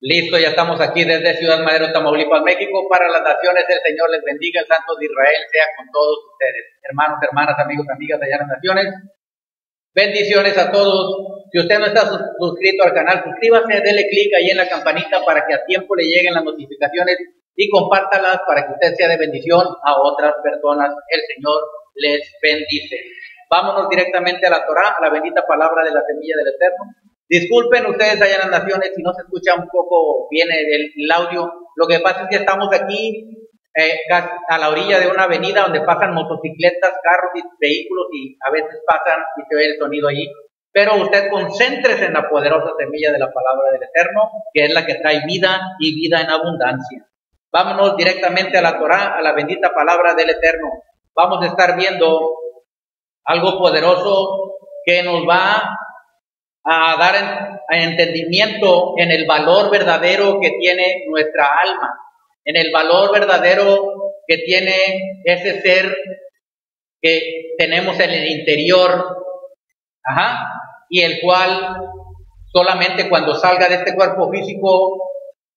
Listo, ya estamos aquí desde Ciudad Madero, Tamaulipas, México, para las naciones. El Señor les bendiga, el Santo de Israel sea con todos ustedes. Hermanos, hermanas, amigos, amigas de allá en las naciones, bendiciones a todos. Si usted no está suscrito al canal, suscríbase, dele clic ahí en la campanita para que a tiempo le lleguen las notificaciones y compártalas para que usted sea de bendición a otras personas. El Señor les bendice. Vámonos directamente a la Torá, a la bendita palabra de la semilla del Eterno. Disculpen ustedes allá en las naciones si no se escucha un poco bien el audio. Lo que pasa es que estamos aquí a la orilla de una avenida donde pasan motocicletas, carros y vehículos y a veces pasan y se ve el sonido allí. Pero usted concéntrese en la poderosa semilla de la palabra del Eterno, que es la que trae vida y vida en abundancia. Vámonos directamente a la Torá, a la bendita palabra del Eterno. Vamos a estar viendo algo poderoso que nos va a dar entendimiento en el valor verdadero que tiene nuestra alma, en el valor verdadero que tiene ese ser que tenemos en el interior, y el cual solamente cuando salga de este cuerpo físico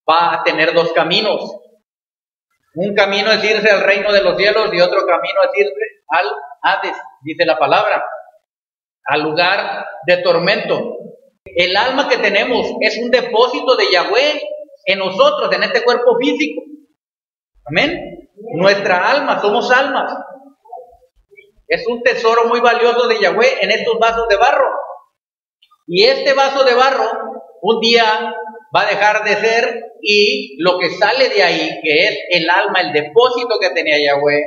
va a tener dos caminos. Un camino es irse al reino de los cielos y otro camino es irse al Hades, dice la palabra, al lugar de tormento. El alma que tenemos es un depósito de Yahweh en nosotros, en este cuerpo físico. Amén. Nuestra alma, somos almas. Es un tesoro muy valioso de Yahweh en estos vasos de barro. Y este vaso de barro un día va a dejar de ser, y lo que sale de ahí, que es el alma, el depósito que tenía Yahweh,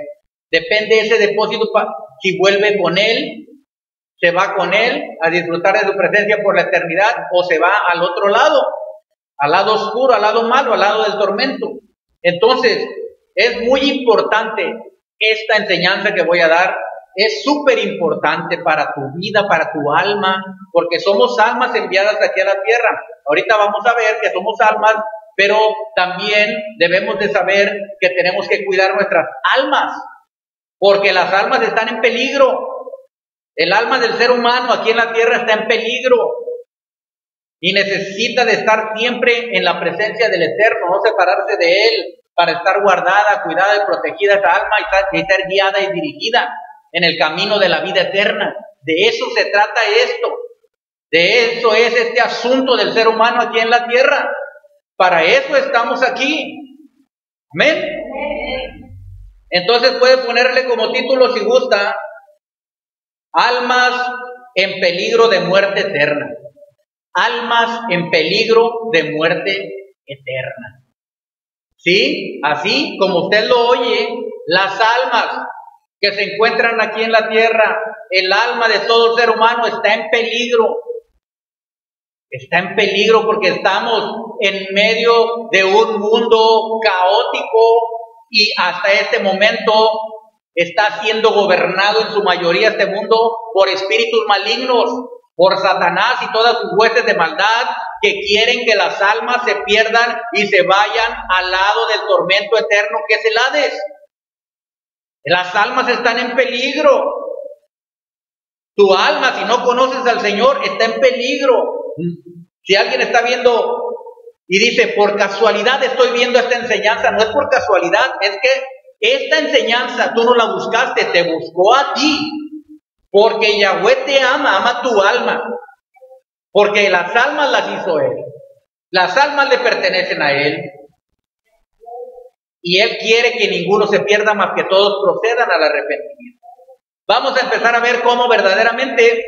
depende de ese depósito si vuelve con él, se va con él a disfrutar de su presencia por la eternidad, o se va al otro lado, al lado oscuro, al lado malo, al lado del tormento. Entonces, es muy importante esta enseñanza que voy a dar. Es súper importante para tu vida, para tu alma, porque somos almas enviadas aquí a la tierra. Ahorita vamos a ver que somos almas, pero también debemos de saber que tenemos que cuidar nuestras almas, porque las almas están en peligro. El alma del ser humano aquí en la tierra está en peligro y necesita de estar siempre en la presencia del Eterno, no separarse de Él, para estar guardada, cuidada y protegida esa alma y ser guiada y dirigida en el camino de la vida eterna. De eso se trata esto. De eso es este asunto del ser humano aquí en la tierra. Para eso estamos aquí. Amén. Entonces puede ponerle como título, si gusta, almas en peligro de muerte eterna. Almas en peligro de muerte eterna. ¿Sí? Así como usted lo oye, las almas que se encuentran aquí en la tierra, el alma de todo ser humano está en peligro. Está en peligro porque estamos en medio de un mundo caótico y hasta este momento está siendo gobernado en su mayoría este mundo por espíritus malignos, por Satanás y todas sus huestes de maldad que quieren que las almas se pierdan y se vayan al lado del tormento eterno que es el Hades. Las almas están en peligro. Tu alma, si no conoces al Señor, está en peligro. Si alguien está viendo y dice, por casualidad estoy viendo esta enseñanza, no es por casualidad, es que esta enseñanza tú no la buscaste, te buscó a ti. Porque Yahweh te ama, ama tu alma. Porque las almas las hizo Él. Las almas le pertenecen a Él. Y Él quiere que ninguno se pierda, más que todos procedan al arrepentimiento. Vamos a empezar a ver cómo verdaderamente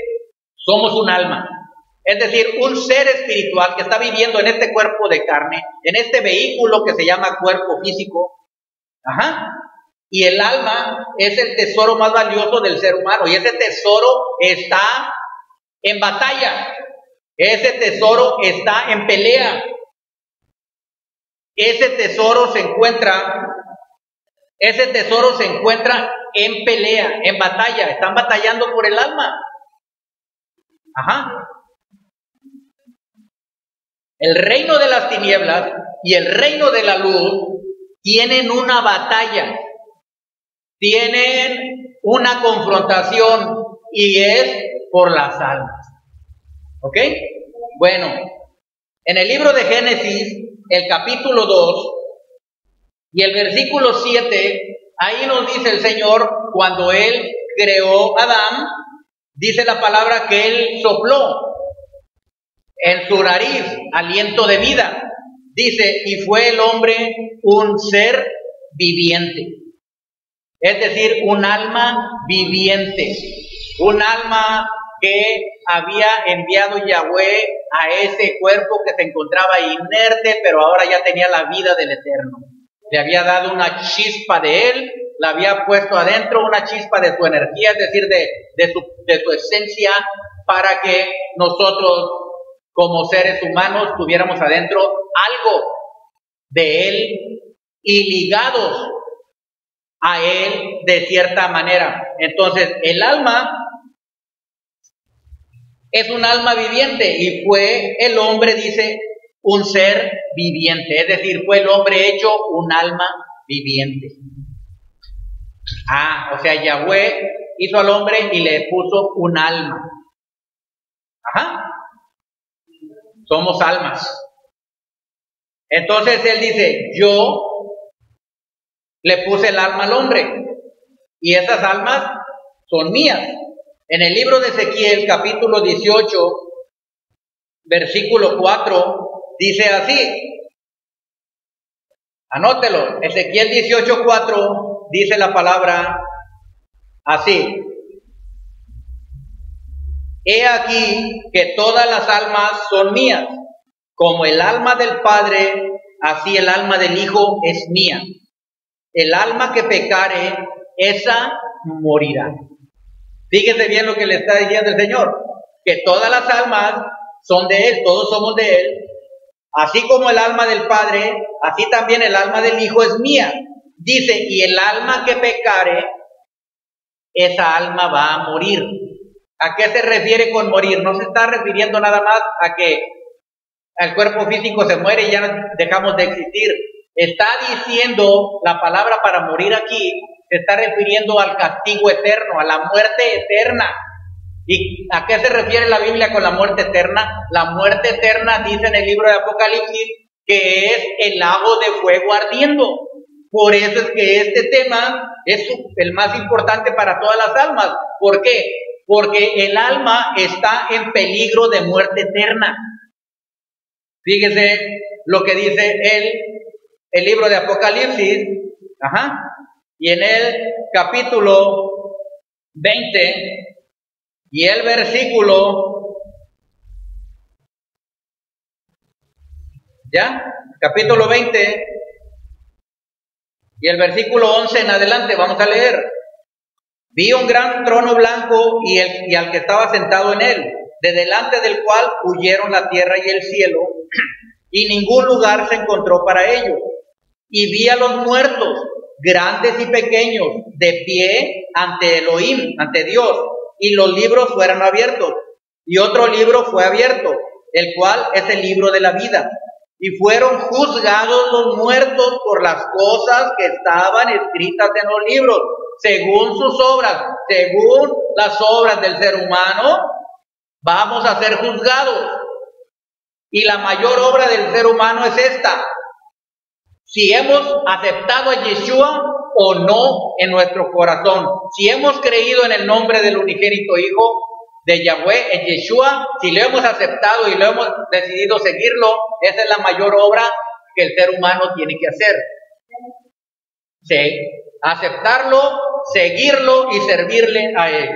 somos un alma. Es decir, un ser espiritual que está viviendo en este cuerpo de carne, en este vehículo que se llama cuerpo físico. Y el alma es el tesoro más valioso del ser humano. Y ese tesoro está en batalla. Ese tesoro está en pelea. Ese tesoro se encuentra en pelea, en batalla. Están batallando por el alma. El reino de las tinieblas y el reino de la luz tienen una batalla. Tienen una confrontación y es por las almas. ¿Ok? Bueno, en el libro de Génesis el capítulo 2 y el versículo 7, ahí nos dice el Señor, cuando Él creó a Adán, dice la palabra que Él sopló en su nariz aliento de vida. Dice, y fue el hombre un ser viviente. Es decir, un alma viviente. Un alma que había enviado Yahweh a ese cuerpo que se encontraba inerte, pero ahora ya tenía la vida del Eterno. Le había dado una chispa de Él, la había puesto adentro, una chispa de su energía, es decir, de su esencia, para que nosotros, como seres humanos, tuviéramos adentro algo de Él y ligados a Él de cierta manera. Entonces, el alma es un alma viviente y fue el hombre, dice, un ser viviente. Es decir, fue el hombre hecho un alma viviente. O sea, Yahweh hizo al hombre y le puso un alma. Somos almas. Entonces él dice, yo le puse el alma al hombre y esas almas son mías. En el libro de Ezequiel, capítulo 18, versículo 4, dice así. Anótelo. Ezequiel 18:4 dice la palabra así. He aquí que todas las almas son mías, como el alma del Padre, así el alma del Hijo es mía. El alma que pecare, esa morirá. Fíjese bien lo que le está diciendo el Señor, que todas las almas son de Él, todos somos de Él. Así como el alma del Padre, así también el alma del Hijo es mía. Dice, y el alma que pecare, esa alma va a morir. ¿A qué se refiere con morir? No se está refiriendo nada más a que el cuerpo físico se muere y ya dejamos de existir. Está diciendo la palabra para morir aquí, se está refiriendo al castigo eterno, a la muerte eterna. ¿Y a qué se refiere la Biblia con la muerte eterna? La muerte eterna dice en el libro de Apocalipsis que es el lago de fuego ardiendo. Por eso es que este tema es el más importante para todas las almas. ¿Por qué? Porque el alma está en peligro de muerte eterna. Fíjese lo que dice el libro de Apocalipsis, y en el capítulo 20 y el versículo, capítulo 20 y el versículo 11 en adelante, vamos a leer. Vi un gran trono blanco y al que estaba sentado en él, de delante del cual huyeron la tierra y el cielo, y ningún lugar se encontró para ellos. Y vi a los muertos, grandes y pequeños, de pie ante Elohim, ante Dios, y los libros fueron abiertos. Y otro libro fue abierto, el cual es el libro de la vida. Y fueron juzgados los muertos por las cosas que estaban escritas en los libros, según sus obras, según las obras del ser humano, vamos a ser juzgados. Y la mayor obra del ser humano es esta: si hemos aceptado a Yeshua o no en nuestro corazón, si hemos creído en el nombre del unigénito Hijo de Yahweh, en Yeshua, si lo hemos aceptado y lo hemos decidido seguirlo, esa es la mayor obra que el ser humano tiene que hacer. Sí, aceptarlo, seguirlo y servirle a Él.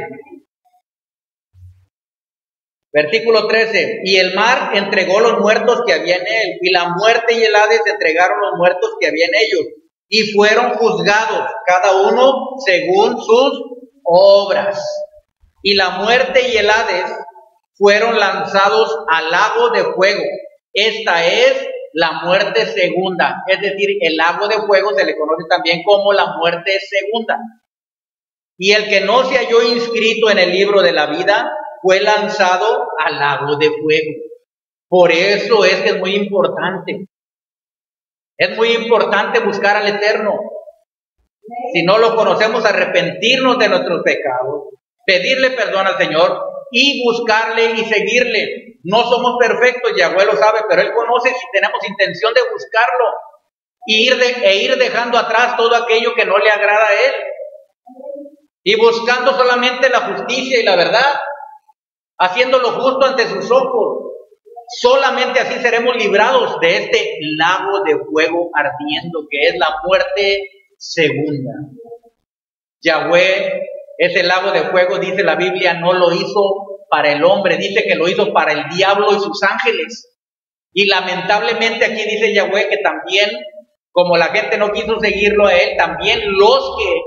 Versículo 13, y el mar entregó los muertos que había en él, y la muerte y el Hades entregaron los muertos que había en ellos, y fueron juzgados, cada uno según sus obras. Y la muerte y el Hades fueron lanzados al lago de fuego. Esta es la muerte segunda, es decir, el lago de fuego se le conoce también como la muerte segunda. Y el que no se halló inscrito en el libro de la vida fue lanzado al lago de fuego. Por eso es que es muy importante. Es muy importante buscar al Eterno. Si no lo conocemos, arrepentirnos de nuestros pecados, pedirle perdón al Señor y buscarle y seguirle. No somos perfectos, Yahweh lo sabe, pero Él conoce si tenemos intención de buscarlo e ir dejando atrás todo aquello que no le agrada a Él y buscando solamente la justicia y la verdad, haciendo lo justo ante sus ojos. Solamente así seremos librados de este lago de fuego ardiendo que es la muerte segunda. Yahweh, ese lago de fuego, dice la Biblia, no lo hizo para el hombre, dice que lo hizo para el diablo y sus ángeles. Y lamentablemente aquí dice Yahweh que también, como la gente no quiso seguirlo a Él, también los que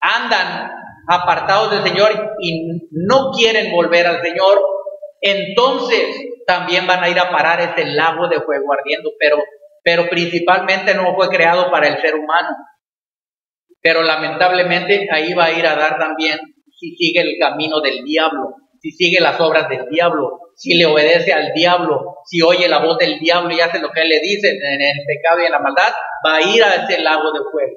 andan apartados del Señor y no quieren volver al Señor, entonces también van a ir a parar ese lago de fuego ardiendo, pero principalmente no fue creado para el ser humano. Pero lamentablemente ahí va a ir a dar también si sigue el camino del diablo, si sigue las obras del diablo, si le obedece al diablo, si oye la voz del diablo y hace lo que él le dice en el pecado y en la maldad, va a ir a ese lago de fuego.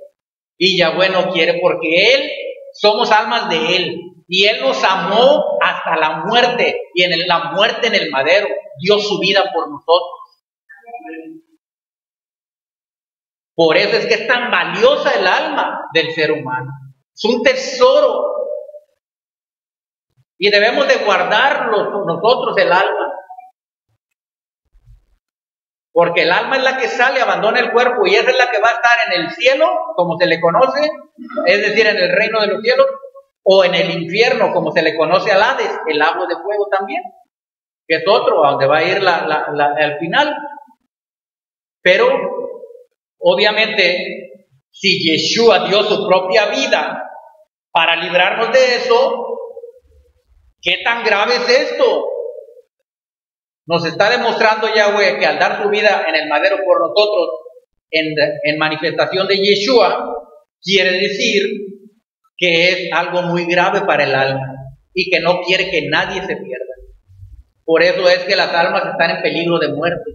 Y Yahweh no quiere, porque Él, somos almas de Él, y Él nos amó hasta la muerte, y en la muerte en el madero, dio su vida por nosotros. Por eso es que es tan valiosa el alma del ser humano. Es un tesoro. Y debemos de guardarlo nosotros, el alma. Porque el alma es la que sale, abandona el cuerpo, y esa es la que va a estar en el cielo, como se le conoce, es decir, en el reino de los cielos, o en el infierno, como se le conoce al Hades, el lago de fuego también, que es otro, a donde va a ir al final. Pero, obviamente, si Yeshua dio su propia vida para librarnos de eso, ¿qué tan grave es esto? Nos está demostrando Yahweh que al dar su vida en el madero por nosotros, en manifestación de Yeshua, quiere decir que es algo muy grave para el alma y que no quiere que nadie se pierda. Por eso es que las almas están en peligro de muerte.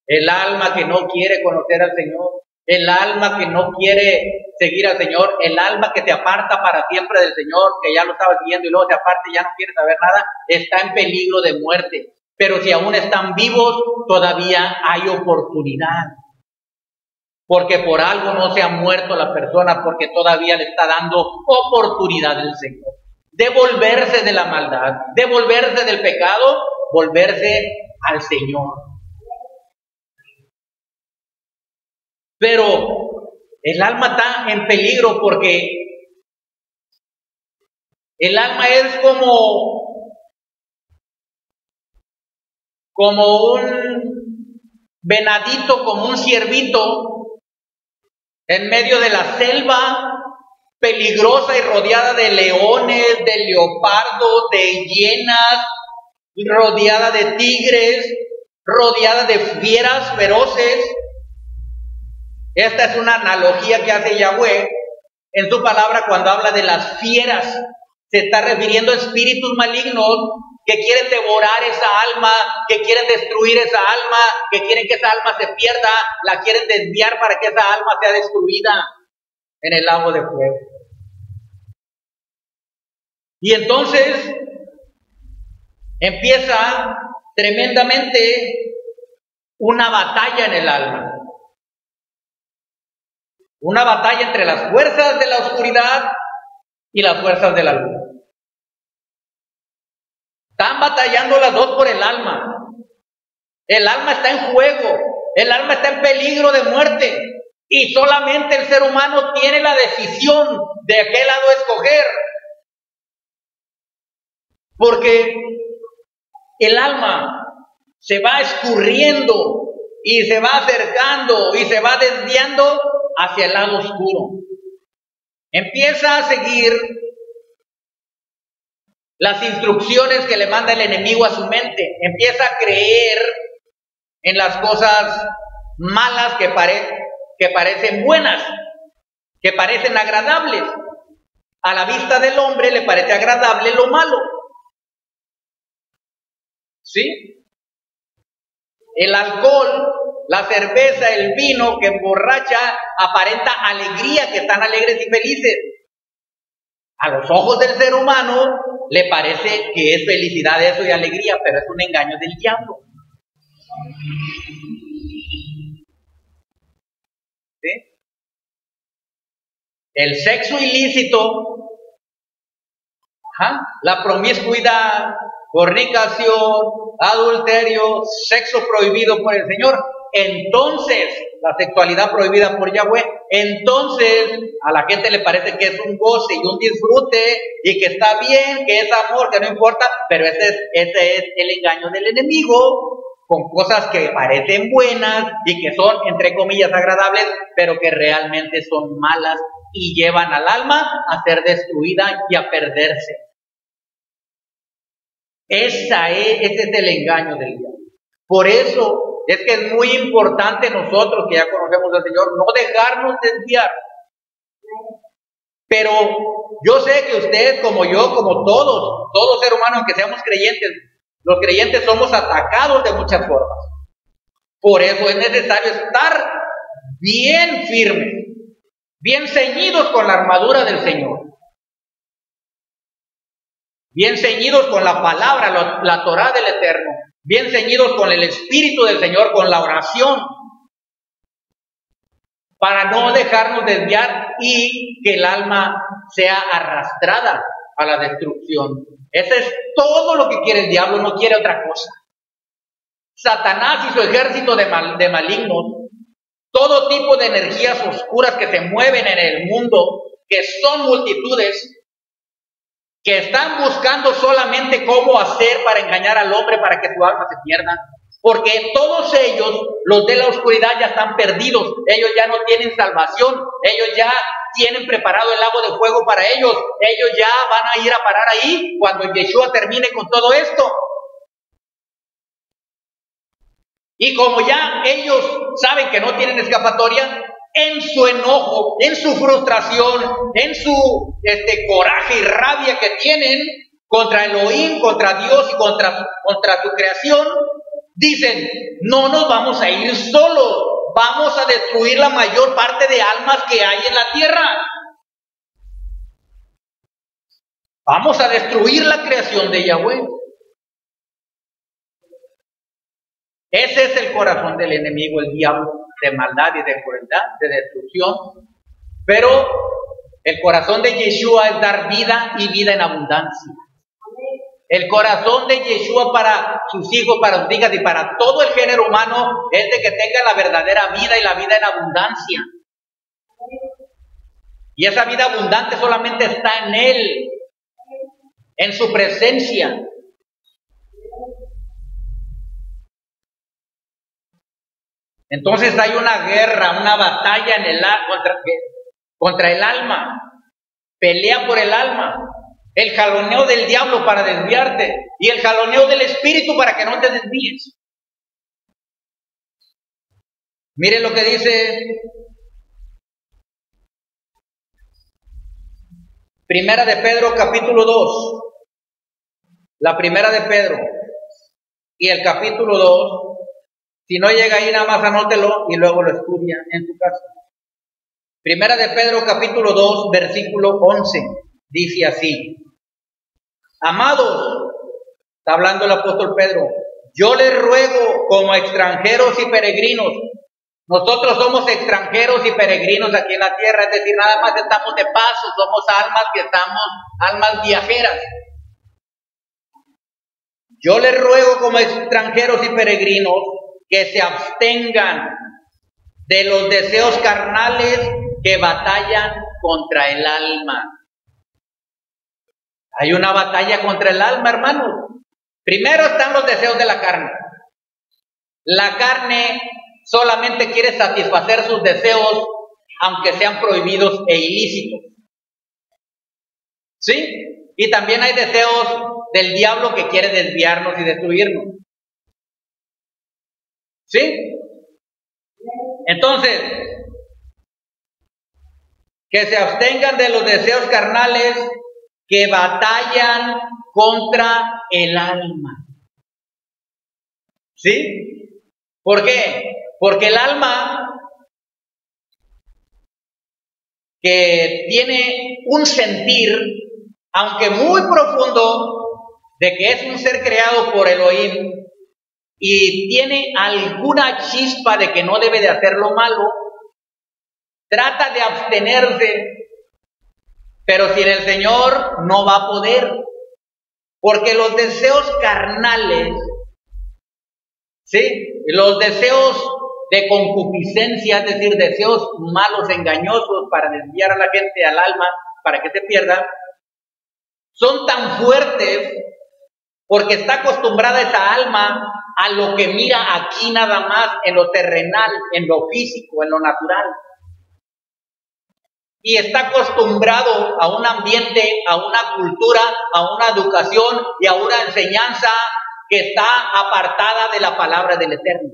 El alma que no quiere conocer al Señor, el alma que no quiere seguir al Señor, el alma que se aparta para siempre del Señor, que ya lo estaba siguiendo y luego se aparta y ya no quiere saber nada, está en peligro de muerte. Pero si aún están vivos, todavía hay oportunidad. Porque por algo no se ha muerto la persona, porque todavía le está dando oportunidad el Señor de volverse de la maldad, de volverse del pecado, volverse al Señor. Pero el alma está en peligro porque el alma es como un venadito, como un ciervito en medio de la selva peligrosa y rodeada de leones, de leopardos, de hienas, rodeada de tigres, rodeada de fieras feroces. Esta es una analogía que hace Yahweh en su palabra cuando habla de las fieras. Se está refiriendo a espíritus malignos que quieren devorar esa alma, que quieren destruir esa alma, que quieren que esa alma se pierda, la quieren desviar para que esa alma sea destruida en el lago de fuego. Y entonces empieza tremendamente una batalla en el alma. Una batalla entre las fuerzas de la oscuridad y las fuerzas de la luz. Están batallando las dos por el alma. El alma está en juego. El alma está en peligro de muerte. Y solamente el ser humano tiene la decisión de qué lado escoger. Porque el alma se va escurriendo y se va acercando y se va desviando hacia el lado oscuro. Empieza a seguir las instrucciones que le manda el enemigo a su mente. Empieza a creer en las cosas malas que parecen buenas, que parecen agradables. A la vista del hombre le parece agradable lo malo. ¿Sí? El alcohol, la cerveza, el vino que emborracha, aparenta alegría, que están alegres y felices. A los ojos del ser humano le parece que es felicidad eso y alegría, pero es un engaño del diablo. ¿Sí? El sexo ilícito, la promiscuidad, fornicación, adulterio, sexo prohibido por el Señor, entonces la sexualidad prohibida por Yahweh, entonces a la gente le parece que es un goce y un disfrute y que está bien, que es amor, que no importa, pero ese es el engaño del enemigo, con cosas que parecen buenas y que son, entre comillas, agradables, pero que realmente son malas y llevan al alma a ser destruida y a perderse. Ese es el engaño del diablo. Por eso es que es muy importante nosotros, que ya conocemos al Señor, no dejarnos desviar. Pero yo sé que usted, como yo, como todo ser humano, aunque seamos creyentes, los creyentes somos atacados de muchas formas. Por eso es necesario estar bien firmes, bien ceñidos con la armadura del Señor, bien ceñidos con la palabra, la Torá del Eterno, bien ceñidos con el Espíritu del Señor, con la oración, para no dejarnos desviar y que el alma sea arrastrada a la destrucción. Ese es todo lo que quiere el diablo, no quiere otra cosa. Satanás y su ejército de malignos, todo tipo de energías oscuras que se mueven en el mundo, que son multitudes, que están buscando solamente cómo hacer para engañar al hombre para que su alma se pierda, porque todos ellos, los de la oscuridad, ya están perdidos, ellos ya no tienen salvación, ellos ya tienen preparado el lago de fuego para ellos ya van a ir a parar ahí cuando Yeshua termine con todo esto. Y como ya ellos saben que no tienen escapatoria, en su enojo, en su frustración, en su coraje y rabia que tienen contra Elohim, contra Dios y contra su creación, dicen, no nos vamos a ir solos, vamos a destruir la mayor parte de almas que hay en la tierra. Vamos a destruir la creación de Yahweh. Ese es el corazón del enemigo, el diablo, de maldad y de crueldad, de destrucción. Pero el corazón de Yeshua es dar vida y vida en abundancia. El corazón de Yeshua para sus hijos, para sus hijas y para todo el género humano es de que tenga la verdadera vida y la vida en abundancia. Y esa vida abundante solamente está en Él, en su presencia. Entonces hay una guerra, una batalla contra el alma. Pelea por el alma. El jaloneo del diablo para desviarte y el jaloneo del espíritu para que no te desvíes. Mire lo que dice Primera de Pedro capítulo 2. La Primera de Pedro y el capítulo 2. Si no llega ahí, nada más anótelo y luego lo estudia en tu casa. Primera de Pedro capítulo 2, versículo 11. Dice así: amados, está hablando el apóstol Pedro, yo les ruego como extranjeros y peregrinos. Nosotros somos extranjeros y peregrinos aquí en la tierra, es decir, nada más estamos de paso, somos almas viajeras. Yo les ruego como extranjeros y peregrinos que se abstengan de los deseos carnales que batallan contra el alma. Hay una batalla contra el alma, hermanos. Primero están los deseos de la carne. La carne solamente quiere satisfacer sus deseos, aunque sean prohibidos e ilícitos. ¿Sí? Y también hay deseos del diablo que quiere desviarnos y destruirnos. ¿Sí? Entonces, que se abstengan de los deseos carnales que batallan contra el alma. ¿Sí? ¿Por qué? Porque el alma que tiene un sentir aunque muy profundo, de que es un ser creado por Elohim y tiene alguna chispa de que no debe de hacer lo malo, trata de abstenerse, pero sin el Señor no va a poder, porque los deseos carnales, ¿sí? Los deseos de concupiscencia, es decir, deseos malos, engañosos para desviar a la gente, al alma, para que se pierda, son tan fuertes porque está acostumbrada esa alma a lo que mira aquí nada más, en lo terrenal, en lo físico, en lo natural. Y está acostumbrado a un ambiente, a una cultura, a una educación y a una enseñanza que está apartada de la palabra del Eterno.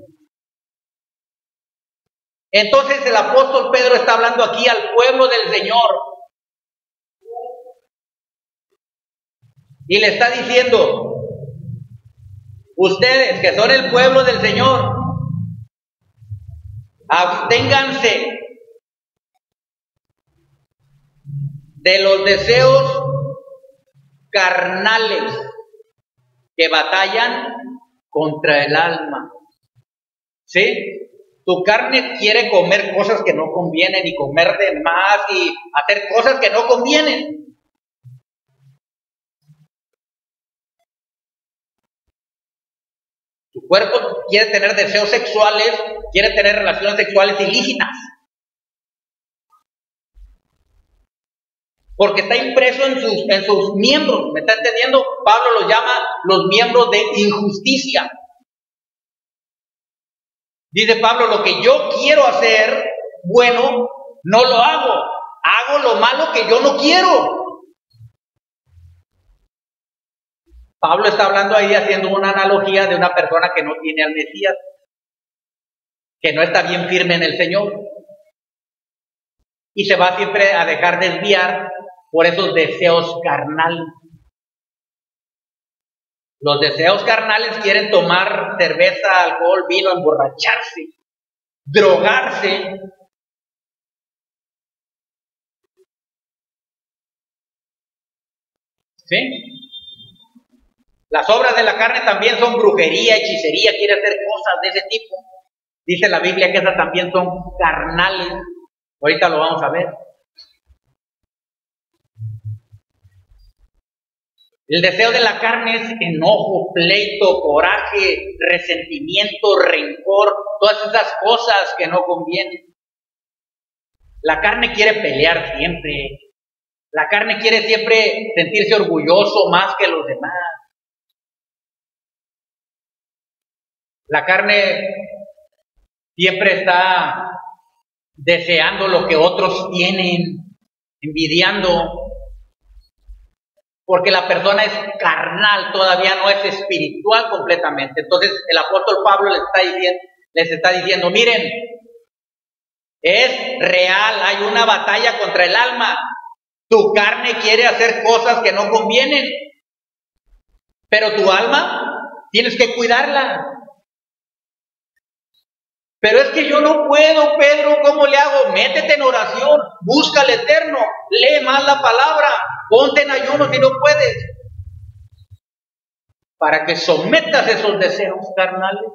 Entonces el apóstol Pedro está hablando aquí al pueblo del Señor y le está diciendo: ustedes que son el pueblo del Señor, absténganse de los deseos carnales que batallan contra el alma. ¿Sí? Tu carne quiere comer cosas que no convienen y comer de más y hacer cosas que no convienen. Tu cuerpo quiere tener deseos sexuales, quiere tener relaciones sexuales ilícitas. Porque está impreso en sus miembros, ¿me está entendiendo? Pablo los llama los miembros de injusticia. Dice Pablo: lo que yo quiero hacer bueno, no lo hago. Hago lo malo que yo no quiero. Pablo está hablando ahí, haciendo una analogía de una persona que no tiene al Mesías, que no está bien firme en el Señor, y se va siempre a dejar desviar por esos deseos carnales. Los deseos carnales quieren tomar cerveza, alcohol, vino, emborracharse, drogarse. ¿Sí? Las obras de la carne también son brujería, hechicería, quiere hacer cosas de ese tipo. Dice la Biblia que esas también son carnales. Ahorita lo vamos a ver. El deseo de la carne es enojo, pleito, coraje, resentimiento, rencor, todas esas cosas que no convienen. La carne quiere pelear siempre. La carne quiere siempre sentirse orgulloso más que los demás. La carne siempre está deseando lo que otros tienen, envidiando. Porque la persona es carnal, todavía no es espiritual completamente. Entonces el apóstol Pablo les está diciendo, miren, es real, hay una batalla contra el alma. Tu carne quiere hacer cosas que no convienen, pero tu alma tienes que cuidarla. Pero es que yo no puedo, Pedro, ¿cómo le hago? Métete en oración, busca al Eterno, lee más la palabra, ponte en ayuno si no puedes, para que sometas esos deseos carnales.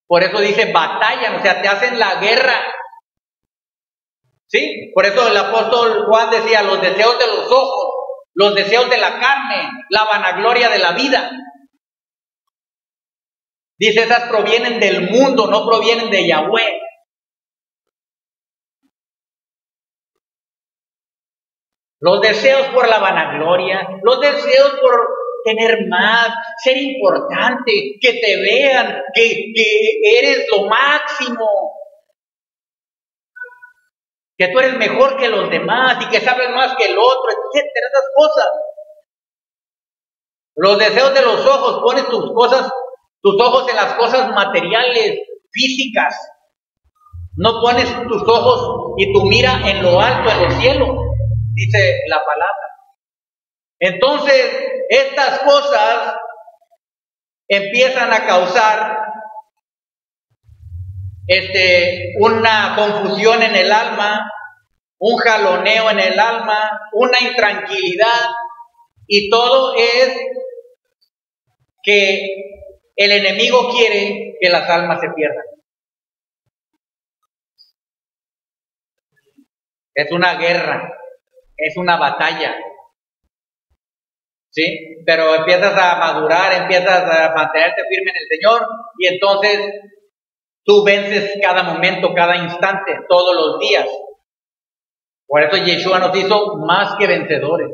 Por eso dice batallan, o sea, te hacen la guerra. ¿Sí? Por eso el apóstol Juan decía, los deseos de los ojos, los deseos de la carne, la vanagloria de la vida. Dice, esas provienen del mundo, no provienen de Yahweh. Los deseos por la vanagloria, los deseos por tener más, ser importante, que te vean, que eres lo máximo, que tú eres mejor que los demás y que sabes más que el otro, etcétera, esas cosas. Los deseos de los ojos, pones tus ojos en las cosas materiales, físicas. No pones tus ojos y tu mira en lo alto, en los cielos, dice la palabra. Entonces, estas cosas empiezan a causar una confusión en el alma, un jaloneo en el alma, una intranquilidad, Y todo es que el enemigo quiere que las almas se pierdan. Es una guerra, es una batalla, ¿sí? Pero empiezas a madurar, empiezas a mantenerte firme en el Señor y entonces tú vences cada momento, cada instante, todos los días. Por eso Yeshua nos hizo más que vencedores.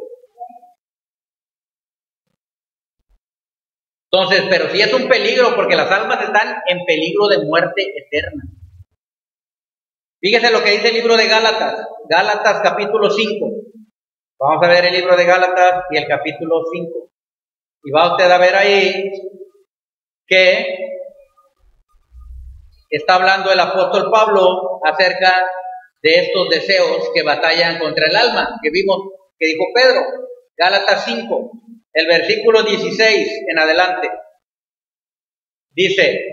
Entonces, pero sí es un peligro porque las almas están en peligro de muerte eterna. Fíjese lo que dice el libro de Gálatas, Gálatas capítulo 5. Vamos a ver el libro de Gálatas y el capítulo 5. Y va usted a ver ahí que está hablando el apóstol Pablo acerca de estos deseos que batallan contra el alma, que vimos que dijo Pedro. Gálatas 5, el versículo 16 en adelante. Dice,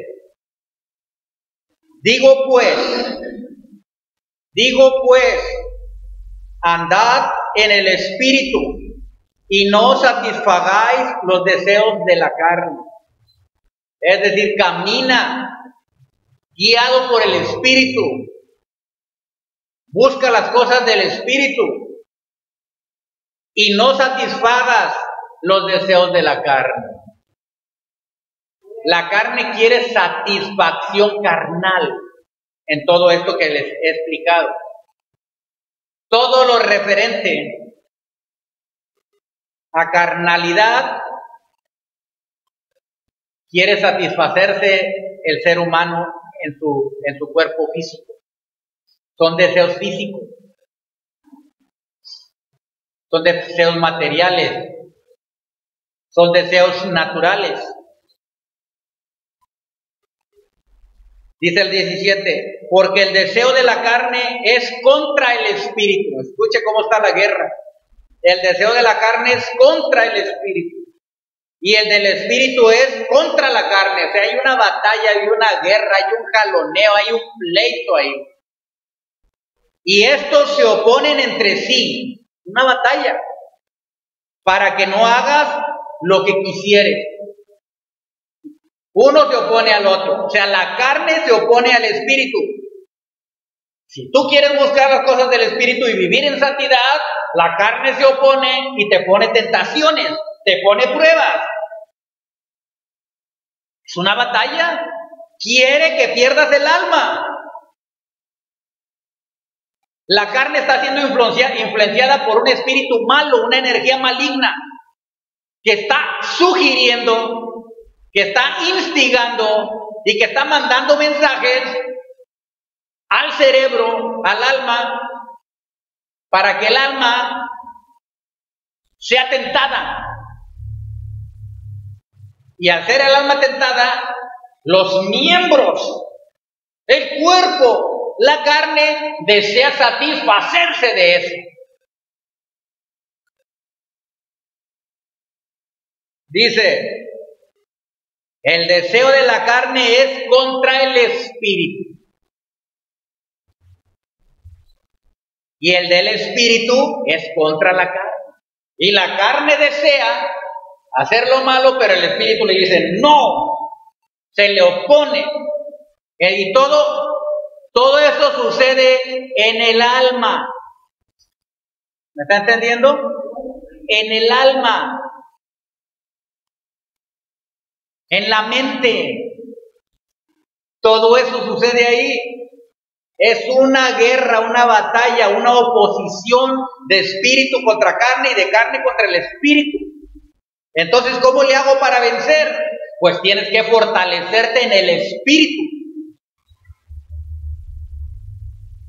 digo pues, andad en el Espíritu y no satisfagáis los deseos de la carne. Es decir, camina guiado por el Espíritu. Busca las cosas del Espíritu y no satisfagas los deseos de la carne. La carne quiere satisfacción carnal en todo esto que les he explicado. Todo lo referente a carnalidad quiere satisfacerse el ser humano en su cuerpo físico. Son deseos físicos, son deseos materiales, son deseos naturales. Dice el 17, porque el deseo de la carne es contra el espíritu. Escuche cómo está la guerra. El deseo de la carne es contra el espíritu. Y el del espíritu es contra la carne. O sea, hay una batalla, hay una guerra, hay un jaloneo, hay un pleito ahí. Y estos se oponen entre sí. Una batalla. Para que no hagas lo que quisieres. Uno se opone al otro, o sea, la carne se opone al espíritu. Si tú quieres buscar las cosas del espíritu y vivir en santidad, la carne se opone y te pone tentaciones, te pone pruebas. Es una batalla. Quiere que pierdas el alma. La carne está siendo influenciada por un espíritu malo, una energía maligna, que está sugiriendo, que está instigando y que está mandando mensajes al cerebro, al alma, para que el alma sea tentada. Y al ser el alma tentada, los miembros, el cuerpo, la carne, desea satisfacerse de eso. Dice, el deseo de la carne es contra el espíritu. Y el del espíritu es contra la carne. Y la carne desea hacer lo malo, pero el espíritu le dice no. Se le opone. Y todo eso sucede en el alma. ¿Me está entendiendo? En el alma. En la mente. Todo eso sucede ahí. Es una guerra, una batalla, una oposición de espíritu contra carne y de carne contra el espíritu. Entonces, ¿cómo le hago para vencer? Pues tienes que fortalecerte en el espíritu.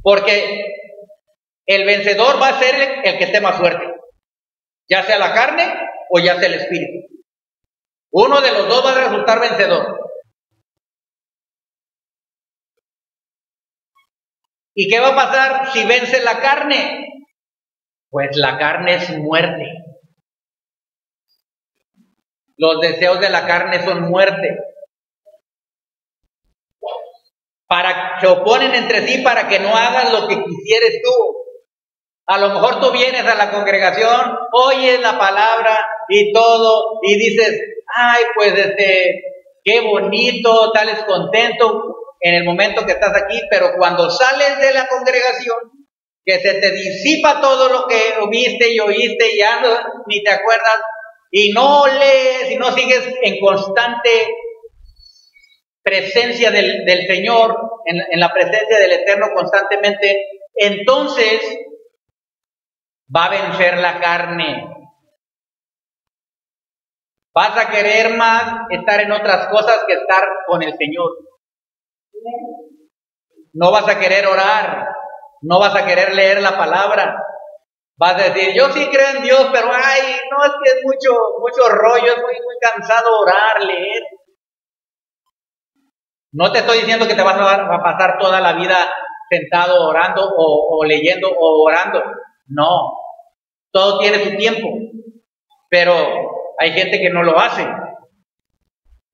Porque el vencedor va a ser el que esté más fuerte. Ya sea la carne o ya sea el espíritu. Uno de los dos va a resultar vencedor. ¿Y qué va a pasar si vence la carne? Pues la carne es muerte. Los deseos de la carne son muerte. Se oponen entre sí para que no hagas lo que quisieres tú. A lo mejor tú vienes a la congregación, oyes la palabra y todo, y dices, ay, pues qué bonito, tales contento en el momento que estás aquí, pero cuando sales de la congregación, que se te disipa todo lo que viste y oíste, y ya ni te acuerdas, y no lees, y no sigues en constante presencia del Señor, en la presencia del Eterno constantemente, entonces va a vencer la carne. Vas a querer más estar en otras cosas que estar con el Señor. No vas a querer orar, no vas a querer leer la palabra. Vas a decir, yo sí creo en Dios, pero ay, no, es que es mucho rollo, es muy cansado orar, leer. No te estoy diciendo que te vas a pasar toda la vida sentado orando o leyendo o orando. No, todo tiene su tiempo, pero hay gente que no lo hace.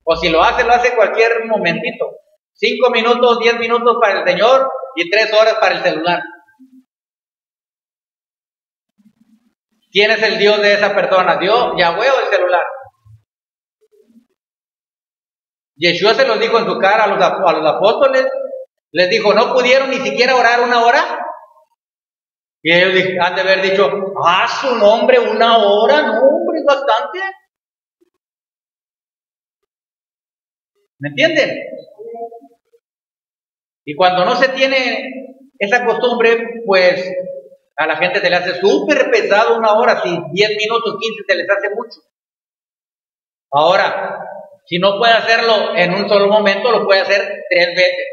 O si lo hace cualquier momentito. 5 minutos, 10 minutos para el Señor y 3 horas para el celular. ¿Quién es el Dios de esa persona? ¿Dios, Yahweh o el celular? Yeshua se los dijo en su cara a los apóstoles. Les dijo, ¿no pudieron ni siquiera orar 1 hora? Y ellos han de haber dicho, su nombre, 1 hora, no, hombre, es bastante. ¿Me entienden? Y cuando no se tiene esa costumbre, pues a la gente se le hace súper pesado 1 hora, si 10 minutos, 15 se les hace mucho. Ahora, si no puede hacerlo en un solo momento, lo puede hacer 3 veces.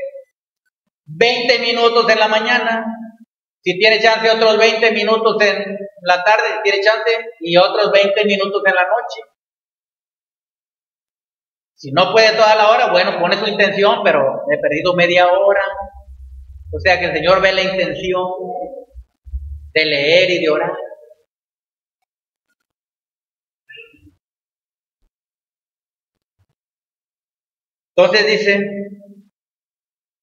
20 minutos en la mañana, si tiene chance otros 20 minutos en la tarde, si tiene chance, y otros 20 minutos en la noche. Si no puede toda la hora, bueno, pone su intención, pero he perdido media hora. O sea que el Señor ve la intención de leer y de orar. Entonces dice,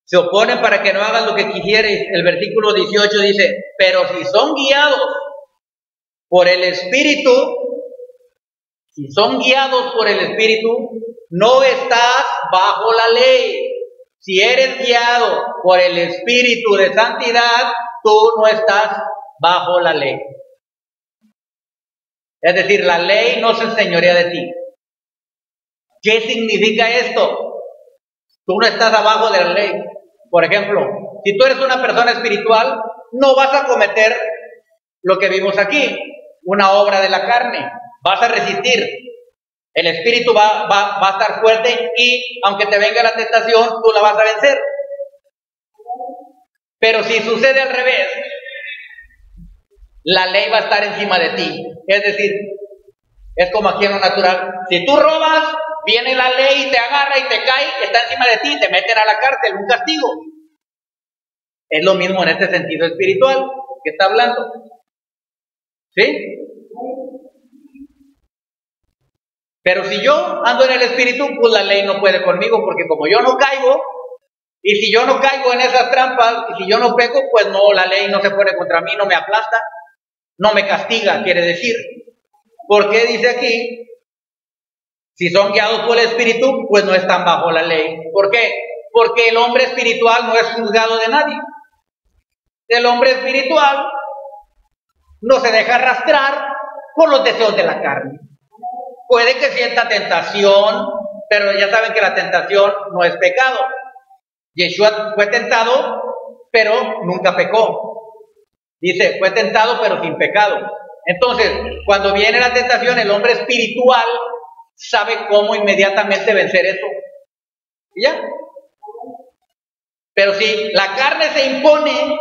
se oponen para que no hagan lo que quisierais. El versículo 18 dice, pero si son guiados por el Espíritu, no estás bajo la ley. Si eres guiado por el Espíritu de santidad, tú no estás bajo la ley. Es decir, la ley no se enseñorea de ti. ¿Qué significa esto? Tú no estás abajo de la ley. Por ejemplo, si tú eres una persona espiritual, no vas a cometer lo que vimos aquí, una obra de la carne. Vas a resistir. El espíritu va a estar fuerte y aunque te venga la tentación, tú la vas a vencer. Pero si sucede al revés, la ley va a estar encima de ti. Es decir, es como aquí en lo natural. Si tú robas, viene la ley y te agarra y te cae, está encima de ti, te meten a la cárcel, un castigo. Es lo mismo en este sentido espiritual que está hablando. ¿Sí? Pero si yo ando en el espíritu, pues la ley no puede conmigo, porque como yo no caigo, y si yo no caigo en esas trampas, y si yo no peco, pues no, la ley no se pone contra mí, no me aplasta, no me castiga, quiere decir. ¿Por qué dice aquí? Si son guiados por el espíritu, pues no están bajo la ley. ¿Por qué? Porque el hombre espiritual no es juzgado de nadie. El hombre espiritual no se deja arrastrar por los deseos de la carne. Puede que sienta tentación, pero ya saben que la tentación no es pecado. Yeshua fue tentado, pero nunca pecó. Dice, fue tentado, pero sin pecado. Entonces, cuando viene la tentación, el hombre espiritual sabe cómo inmediatamente vencer eso. ¿Y ya? Pero si la carne se impone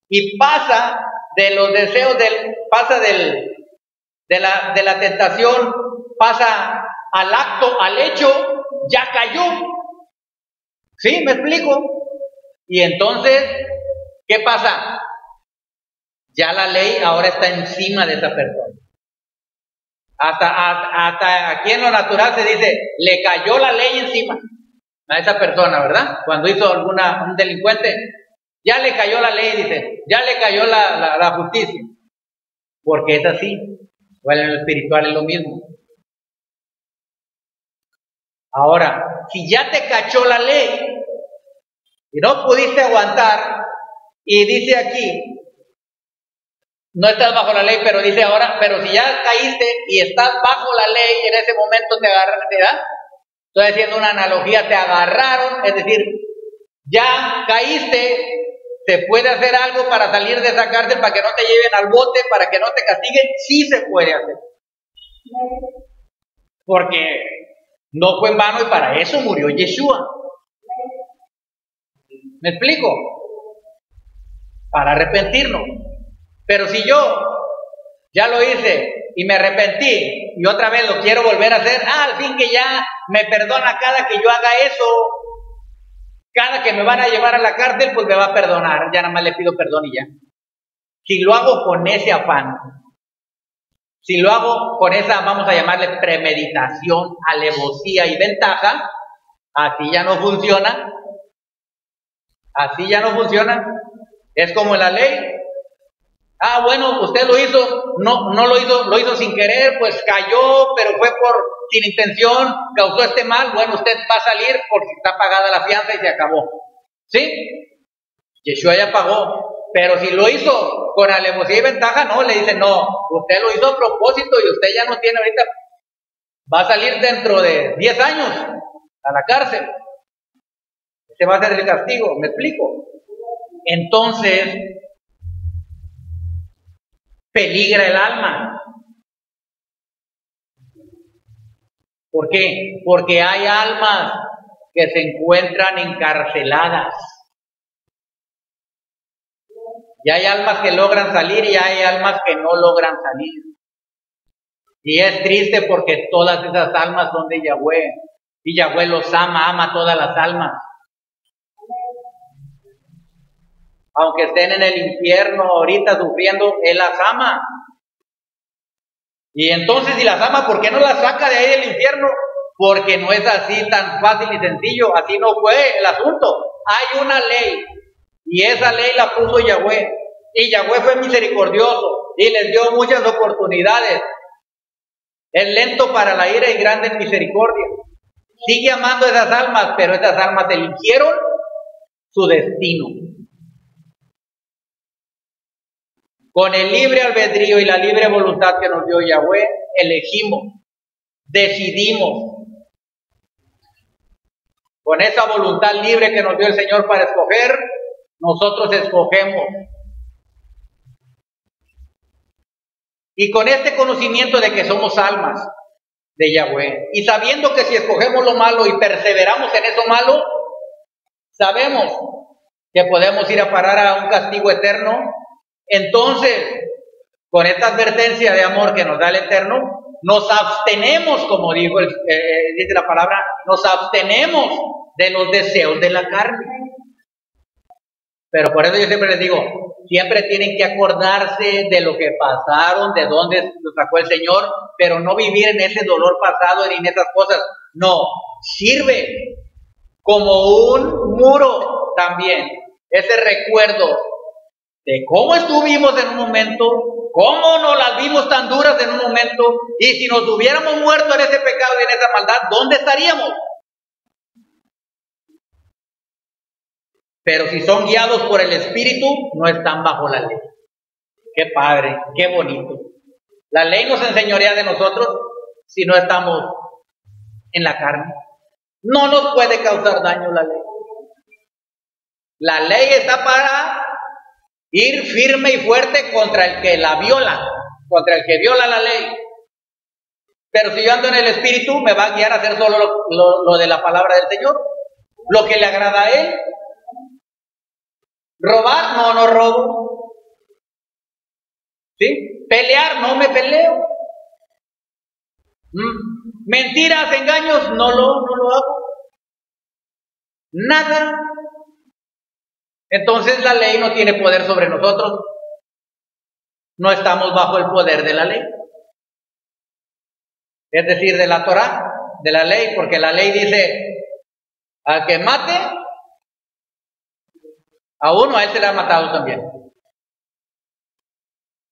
y pasa de los deseos de la tentación, pasa al acto, al hecho, ya cayó. ¿Sí? ¿Me explico? Y entonces, ¿qué pasa? Ya la ley ahora está encima de esa persona. Hasta aquí en lo natural se dice, le cayó la ley encima a esa persona, ¿verdad? Cuando hizo un delincuente, Ya le cayó la ley, dice, ya le cayó la justicia. Porque es así. Bueno, en lo espiritual es lo mismo. Ahora, si ya te cachó la ley y no pudiste aguantar, y dice aquí, no estás bajo la ley, pero dice ahora, pero si ya caíste y estás bajo la ley, en ese momento te agarran, ¿verdad? Estoy haciendo una analogía, te agarraron, es decir, ya caíste, ¿se puede hacer algo para salir de esa cárcel, para que no te lleven al bote, para que no te castiguen? Sí se puede hacer. Porque no fue en vano y para eso murió Yeshua. ¿Me explico? Para arrepentirnos. Pero si yo ya lo hice y me arrepentí y otra vez lo quiero volver a hacer, al fin que ya me perdona cada que yo haga eso, cada que me van a llevar a la cárcel, pues me va a perdonar, ya nada más le pido perdón y ya. Si lo hago con ese afán, si lo hago con esa, vamos a llamarle premeditación, alevosía y ventaja, así ya no funciona, así ya no funciona, es como la ley. Ah, bueno, usted lo hizo, no lo hizo, lo hizo sin querer, pues cayó, pero fue sin intención, causó este mal, bueno, usted va a salir porque está pagada la fianza y se acabó. ¿Sí? Yeshua ya pagó, pero si lo hizo con alevosía y ventaja, no, le dice, no, usted lo hizo a propósito y usted ya no tiene ahorita, va a salir dentro de 10 años a la cárcel. Este va a ser el castigo, ¿me explico? Entonces, peligra el alma. ¿Por qué? Porque hay almas que se encuentran encarceladas. Y hay almas que logran salir y hay almas que no logran salir. Y es triste porque todas esas almas son de Yahweh. Y Yahweh los ama a todas las almas. Aunque estén en el infierno ahorita sufriendo, Él las ama. Y entonces, si las ama, ¿por qué no las saca de ahí del infierno? Porque no es así tan fácil y sencillo. Así no fue el asunto. Hay una ley. Y esa ley la puso Yahweh. Y Yahweh fue misericordioso. Y les dio muchas oportunidades. Es lento para la ira y grande en misericordia. Sigue amando a esas almas, pero esas almas eligieron su destino. Con el libre albedrío y la libre voluntad que nos dio Yahweh, elegimos, decidimos. Con esa voluntad libre que nos dio el Señor para escoger, nosotros escogemos. Y con este conocimiento de que somos almas de Yahweh, y sabiendo que si escogemos lo malo y perseveramos en eso malo, sabemos que podemos ir a parar a un castigo eterno. Entonces, con esta advertencia de amor que nos da el Eterno, nos abstenemos, como dice la palabra, nos abstenemos de los deseos de la carne. Pero por eso yo siempre les digo, siempre tienen que acordarse de lo que pasaron, de dónde los sacó el Señor, pero no vivir en ese dolor pasado ni en esas cosas. No, sirve como un muro también, ese recuerdo de cómo estuvimos en un momento, cómo nos las vimos tan duras en un momento, y si nos hubiéramos muerto en ese pecado y en esa maldad, ¿dónde estaríamos? Pero si son guiados por el Espíritu, no están bajo la ley. Qué padre, qué bonito. La ley nos enseñorea de nosotros si no estamos en la carne. No nos puede causar daño la ley. La ley está para ir firme y fuerte contra el que la viola, contra el que viola la ley. Pero si yo ando en el Espíritu, me va a guiar a hacer solo lo de la palabra del Señor, lo que le agrada a Él. Robar, no robo. ¿Sí? Pelear, no me peleo. Mentiras, engaños, no lo hago. Nada. Entonces la ley no tiene poder sobre nosotros. No estamos bajo el poder de la ley. Es decir, de la Torá, de la ley, porque la ley dice, al que mate, A uno, a él se le ha matado también.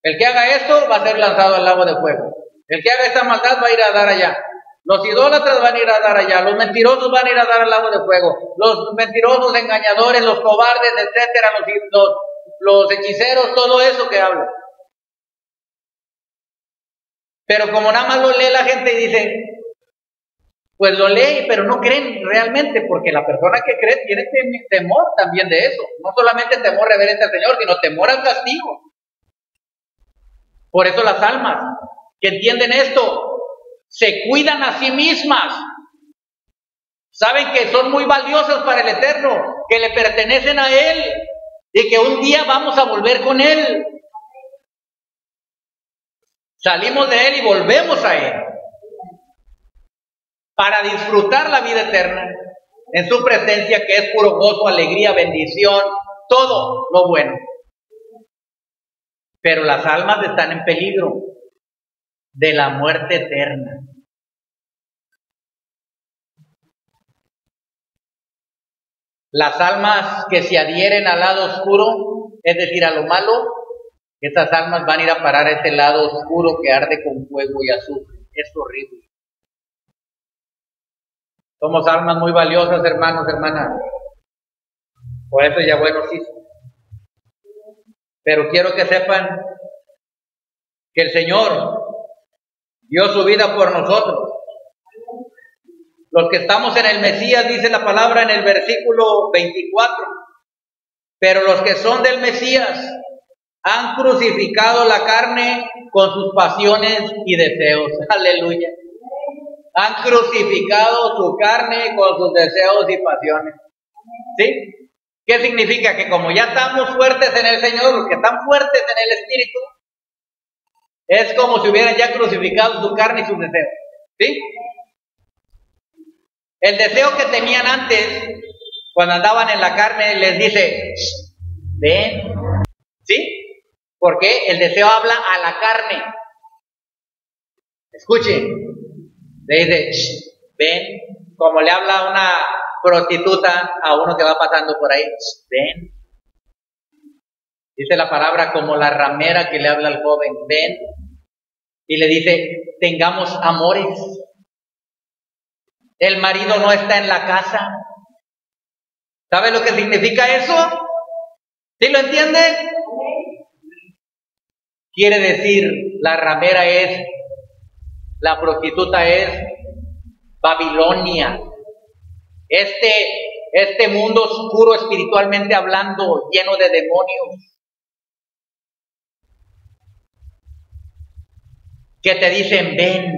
El que haga esto va a ser lanzado al lago de fuego. El que haga esta maldad va a ir a dar allá. Los idólatras van a ir a dar allá. Los mentirosos van a ir a dar al lago de fuego. Los mentirosos, engañadores, los cobardes, etcétera, los hechiceros, todo eso que habla. Pero como nada más lo lee la gente y dice, pues lo lee, pero no creen realmente, porque la persona que cree tiene temor también de eso. No solamente temor reverente al Señor, sino temor al castigo. Por eso las almas que entienden esto se cuidan a sí mismas. Saben que son muy valiosas para el Eterno, que le pertenecen a Él y que un día vamos a volver con Él. Salimos de Él y volvemos a Él para disfrutar la vida eterna en su presencia, que es puro gozo, alegría, bendición, todo lo bueno. Pero las almas están en peligro de la muerte eterna. Las almas que se adhieren al lado oscuro, es decir, a lo malo, estas almas van a ir a parar a ese lado oscuro que arde con fuego y azufre. Es horrible. Somos almas muy valiosas, hermanos, hermanas. Por eso Yahweh nos hizo. Pero quiero que sepan que el Señor dio su vida por nosotros. Los que estamos en el Mesías, dice la palabra en el versículo 24, pero los que son del Mesías han crucificado la carne con sus pasiones y deseos. Aleluya. Han crucificado su carne con sus deseos y pasiones. ¿Sí? ¿Qué significa? Que como ya estamos fuertes en el Señor, los que están fuertes en el Espíritu, es como si hubieran ya crucificado su carne y sus deseos. ¿Sí? El deseo que tenían antes, cuando andaban en la carne, les dice, ven. ¿Sí? Porque el deseo habla a la carne. Escuchen. Le dice, ven. Como le habla una prostituta a uno que va pasando por ahí, ven. Dice la palabra como la ramera que le habla al joven, ven. Y le dice, tengamos amores. El marido no está en la casa. ¿Sabe lo que significa eso? ¿Sí lo entiende? Quiere decir, la ramera es, la prostituta es Babilonia. Este mundo oscuro espiritualmente hablando, lleno de demonios, que te dicen, ven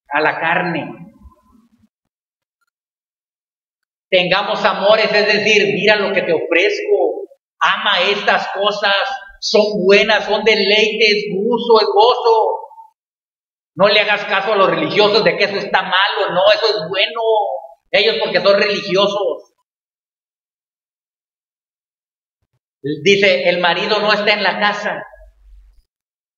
a la carne. Tengamos amores, es decir, mira lo que te ofrezco, ama estas cosas, son buenas, son deleites, es gozo. No le hagas caso a los religiosos de que eso está malo, no, eso es bueno. Ellos porque son religiosos. Dice, el marido no está en la casa.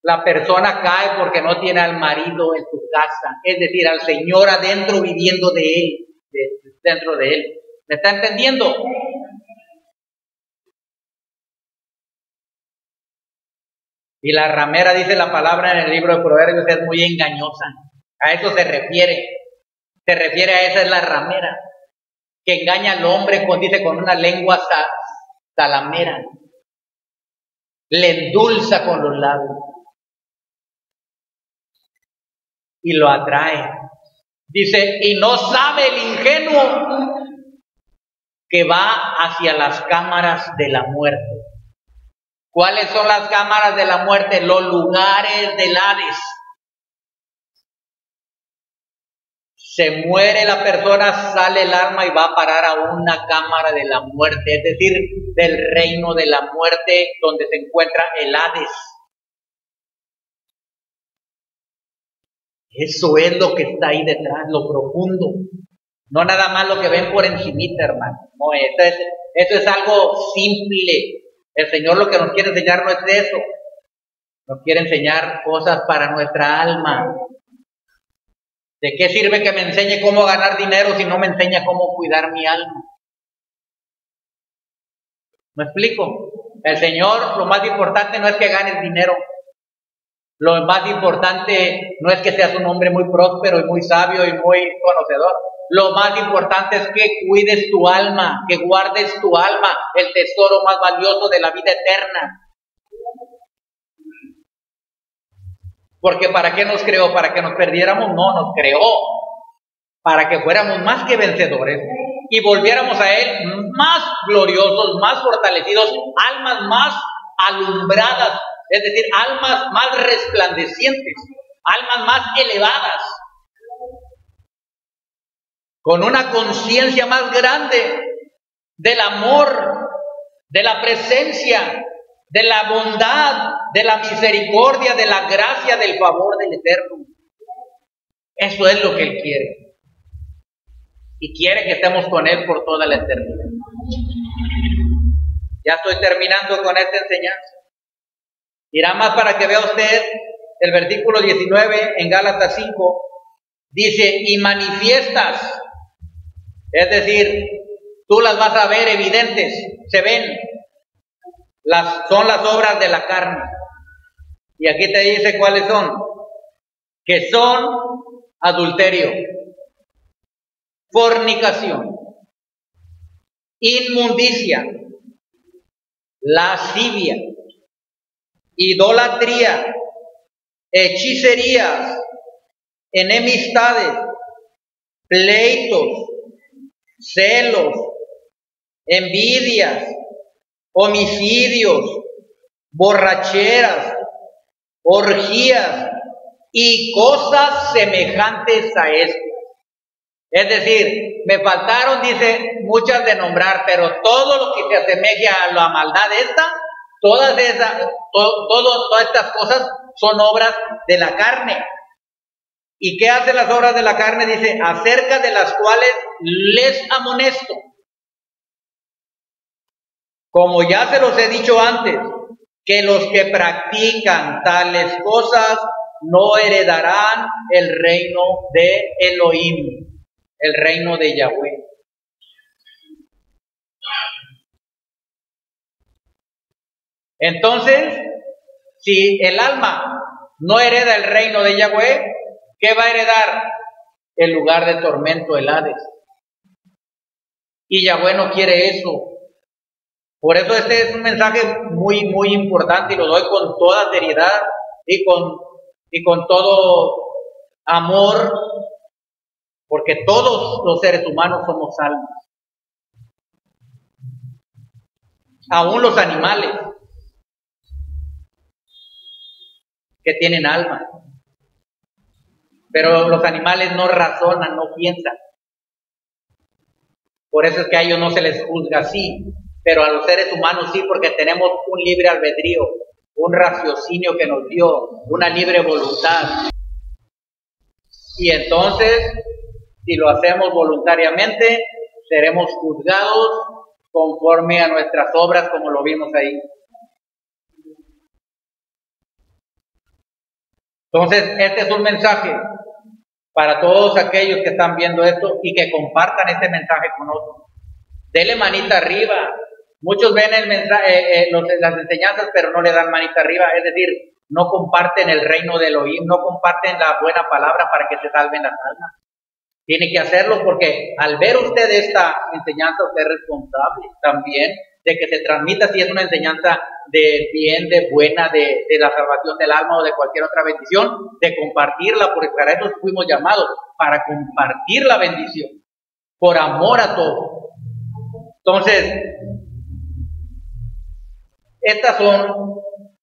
La persona cae porque no tiene al marido en su casa, es decir, al Señor adentro viviendo de él, dentro de él. ¿Me está entendiendo? Y la ramera, dice la palabra en el libro de Proverbios, es muy engañosa. A eso se refiere. Se refiere a esa es la ramera, que engaña al hombre con una lengua salamera. Le endulza con los labios. Y lo atrae. Dice, y no sabe el ingenuo que va hacia las cámaras de la muerte. ¿Cuáles son las cámaras de la muerte? Los lugares del Hades. Se muere la persona, sale el alma y va a parar a una cámara de la muerte, es decir, del reino de la muerte, donde se encuentra el Hades. Eso es lo que está ahí detrás, lo profundo. No nada más lo que ven por encimita, hermano. No, eso es algo simple. El Señor lo que nos quiere enseñar no es eso. Nos quiere enseñar cosas para nuestra alma. ¿De qué sirve que me enseñe cómo ganar dinero si no me enseña cómo cuidar mi alma? ¿Me explico? El Señor, lo más importante no es que ganes dinero. Lo más importante no es que seas un hombre muy próspero y muy sabio y muy conocedor. Lo más importante es que cuides tu alma, que guardes tu alma, el tesoro más valioso de la vida eterna. Porque ¿para qué nos creó? ¿Para que nos perdiéramos? No, nos creó para que fuéramos más que vencedores y volviéramos a Él más gloriosos, más fortalecidos, almas más alumbradas, es decir, almas más resplandecientes, almas más elevadas, con una conciencia más grande del amor, de la presencia, de la bondad, de la misericordia, de la gracia, del favor del Eterno. Eso es lo que Él quiere. Y quiere que estemos con Él por toda la eternidad. Ya estoy terminando con esta enseñanza. Y nada más para que vea usted el versículo 19 en Gálatas 5. Dice, y manifiestas. Es decir, tú las vas a ver evidentes, se ven. Son las obras de la carne. Y aquí te dice cuáles son. Que son adulterio, fornicación, inmundicia, lascivia, idolatría, hechicerías, enemistades, pleitos, celos, envidias, homicidios, borracheras, orgías y cosas semejantes a esto. Es decir, me faltaron, dice, muchas de nombrar, pero todo lo que se asemeje a la maldad esta, todas estas cosas son obras de la carne. ¿Y qué hacen las obras de la carne? Dice, acerca de las cuales les amonesto. Como ya se los he dicho antes, que los que practican tales cosas no heredarán el reino de Elohim, el reino de Yahweh. Entonces, si el alma no hereda el reino de Yahweh, ¿qué va a heredar? El lugar de tormento, el Hades. Y Yahweh no quiere eso. Por eso este es un mensaje muy, muy importante y lo doy con toda seriedad y con todo amor, porque todos los seres humanos somos almas. Aún los animales que tienen alma. Pero los animales no razonan, no piensan. Por eso es que a ellos no se les juzga así. Pero a los seres humanos sí, porque tenemos un libre albedrío, un raciocinio que nos dio, una libre voluntad. Y entonces, si lo hacemos voluntariamente, seremos juzgados conforme a nuestras obras, como lo vimos ahí. Entonces, este es un mensaje para todos aquellos que están viendo esto y que compartan este mensaje con otros. Dele manita arriba. Muchos ven el mensaje, las enseñanzas, pero no le dan manita arriba. Es decir, no comparten el reino de Elohim, no comparten la buena palabra para que se salven las almas. Tiene que hacerlo porque al ver usted esta enseñanza, usted es responsable también de que se transmita, si es una enseñanza de bien, de buena, de la salvación del alma o de cualquier otra bendición, de compartirla, porque para eso fuimos llamados, para compartir la bendición, por amor a todos. Entonces, estas son,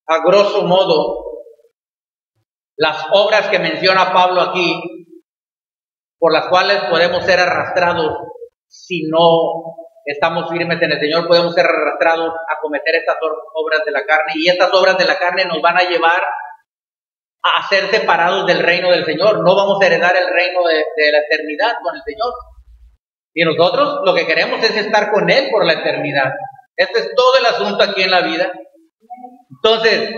a grosso modo, las obras que menciona Pablo aquí, por las cuales podemos ser arrastrados si no estamos firmes en el Señor, podemos ser arrastrados a cometer estas obras de la carne, y estas obras de la carne nos van a llevar a ser separados del reino del Señor. No vamos a heredar el reino de la eternidad con el Señor. Y nosotros lo que queremos es estar con Él por la eternidad. Este es todo el asunto aquí en la vida. Entonces,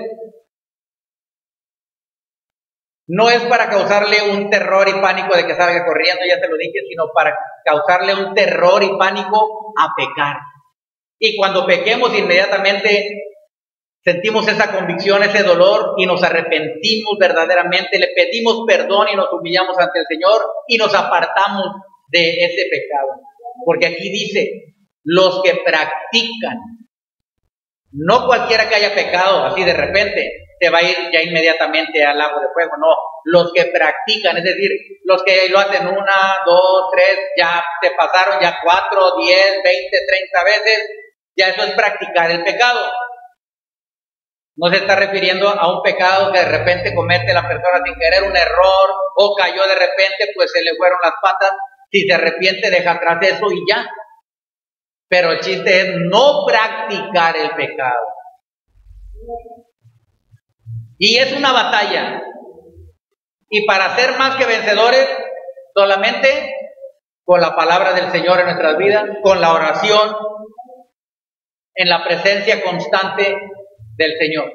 no es para causarle un terror y pánico de que salga corriendo, ya te lo dije, sino para causarle un terror y pánico a pecar Y cuando pequemos, inmediatamente sentimos esa convicción, ese dolor, y nos arrepentimos verdaderamente, le pedimos perdón y nos humillamos ante el Señor y nos apartamos de ese pecado. Porque aquí dice, los que practican, no cualquiera que haya pecado así de repente te va a ir ya inmediatamente al lago de fuego, no, los que practican, es decir, los que lo hacen 1, 2, 3, ya te pasaron ya 4, 10, 20, 30 veces, ya eso es practicar el pecado. No se está refiriendo a un pecado que de repente comete la persona sin querer, un error, o cayó de repente, pues se le fueron las patas. Si se arrepiente, deja atrás eso y ya. Pero el chiste es no practicar el pecado. Y es una batalla. Y para ser más que vencedores, solamente con la palabra del Señor en nuestras vidas, con la oración, en la presencia constante del Señor.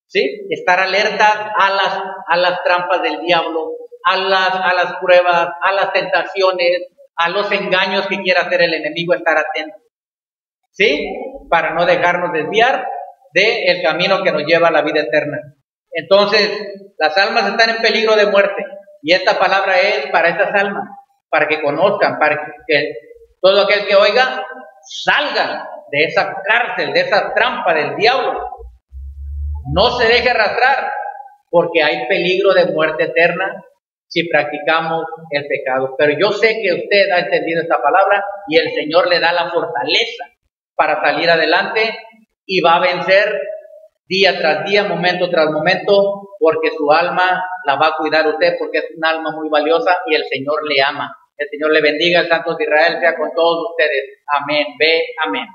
¿Sí? Estar alerta a las trampas del diablo, a las pruebas, a las tentaciones, a los engaños que quiera hacer el enemigo, estar atento. ¿Sí? Para no dejarnos desviar del camino que nos lleva a la vida eterna. Entonces, las almas están en peligro de muerte. Y esta palabra es para estas almas, para que conozcan, para que todo aquel que oiga salga de esa cárcel, de esa trampa del diablo. No se deje arrastrar, porque hay peligro de muerte eterna si practicamos el pecado. Pero yo sé que usted ha entendido esta palabra y el Señor le da la fortaleza para salir adelante y va a vencer día tras día, momento tras momento, porque su alma la va a cuidar usted, porque es un alma muy valiosa y el Señor le ama. El Señor le bendiga, el Santo de Israel sea con todos ustedes. Amén. Ve, amén.